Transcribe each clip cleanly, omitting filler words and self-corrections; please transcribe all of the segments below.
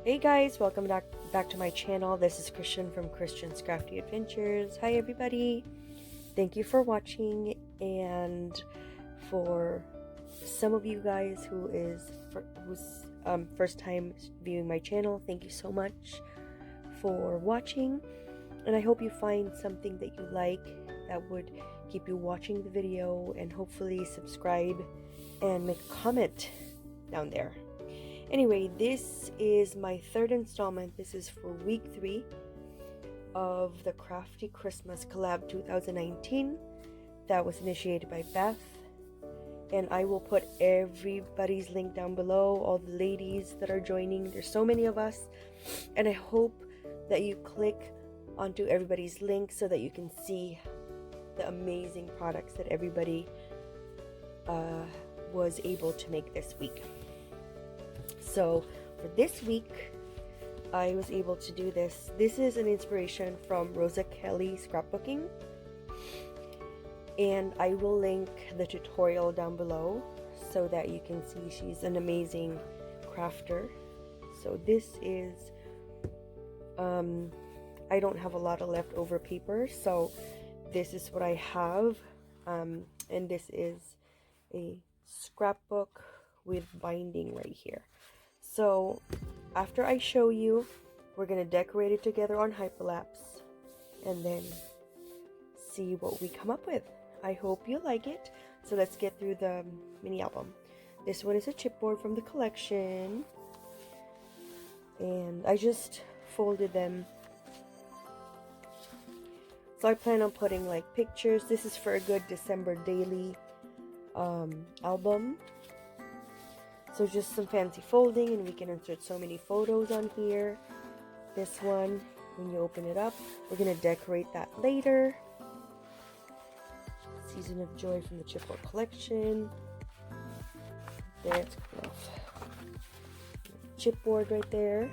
Hey guys, welcome back to my channel. This is Christian from Christian's Crafty Adventures. Hi everybody. Thank you for watching, and for some of you guys who's first time viewing my channel, thank you so much for watching, and I hope you find something that you like that would keep you watching the video, and hopefully subscribe and make a comment down there. Anyway, this is my third installment. This is for week 3 of the Crafty Christmas Collab 2019 that was initiated by Beth. And I will put everybody's link down below, all the ladies that are joining. There's so many of us. And I hope that you click onto everybody's link so that you can see the amazing products that everybody was able to make this week. So for this week, I was able to do this. This is an inspiration from Rosa Kelly scrapbooking, and I will link the tutorial down below so that you can see she's an amazing crafter. So this is, I don't have a lot of leftover paper, so this is what I have, and this is a scrapbook with binding right here. So after I show you, we're going to decorate it together on hyperlapse and then see what we come up with. I hope you like it. So let's get through the mini album. This one is a chipboard from the collection, and I just folded them. So I plan on putting like pictures. This is for a good December daily album. So just some fancy folding, and we can insert so many photos on here. This one, when you open it up, we're going to decorate that later. Season of Joy from the Chipboard collection. That's chipboard right there.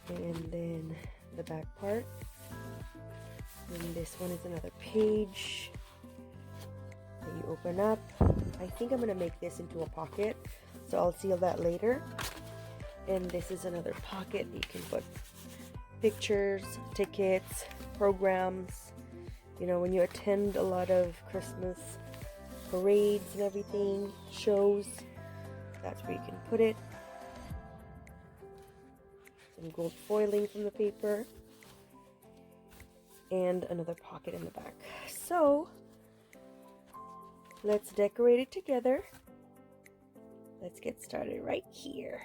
And then the back part. And this one is another page that you open up. I think I'm going to make this into a pocket, so I'll seal that later. And this is another pocket. You can put pictures, tickets, programs. You know, when you attend a lot of Christmas parades and everything, shows, that's where you can put it. Some gold foiling from the paper. And another pocket in the back. So let's decorate it together. Let's get started right here.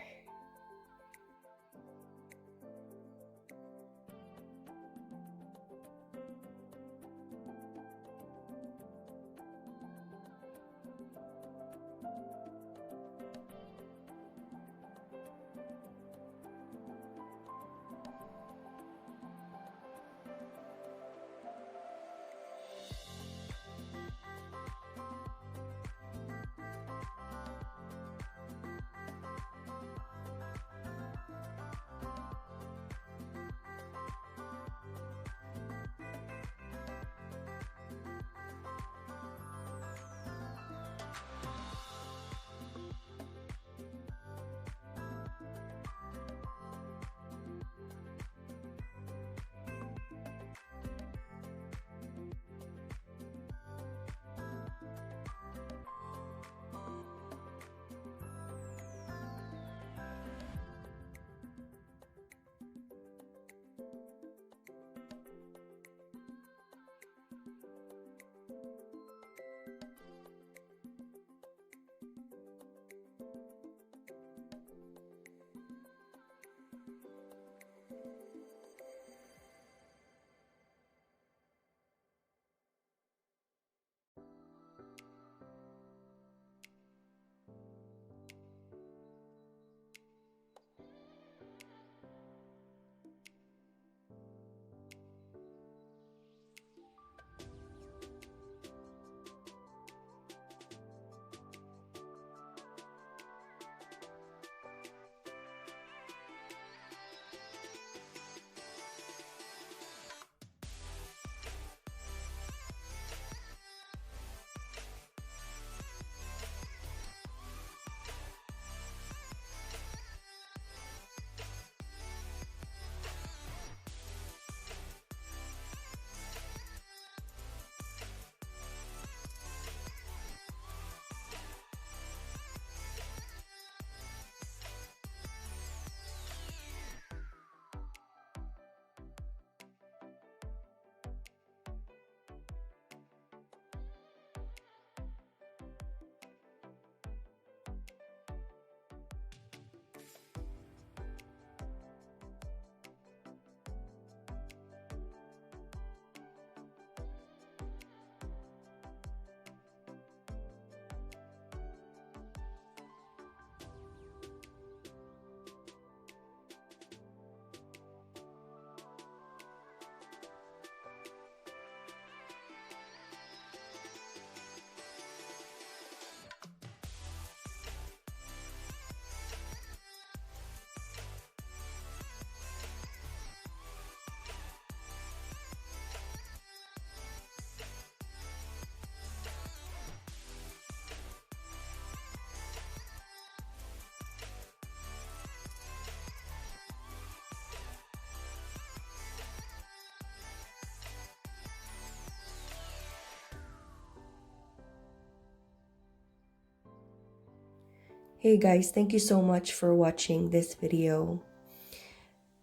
Hey guys, thank you so much for watching this video.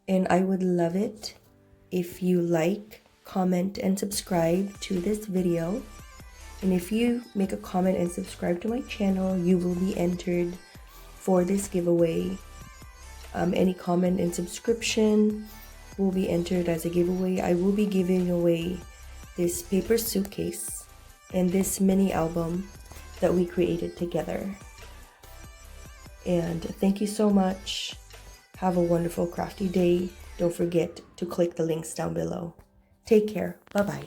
And I would love it if you like, comment, and subscribe to this video. And if you make a comment and subscribe to my channel, you will be entered for this giveaway. Any comment and subscription will be entered as a giveaway. I will be giving away this paper suitcase and this mini album that we created together. And thank you so much. Have a wonderful crafty day. Don't forget to click the links down below. Take care. Bye-bye.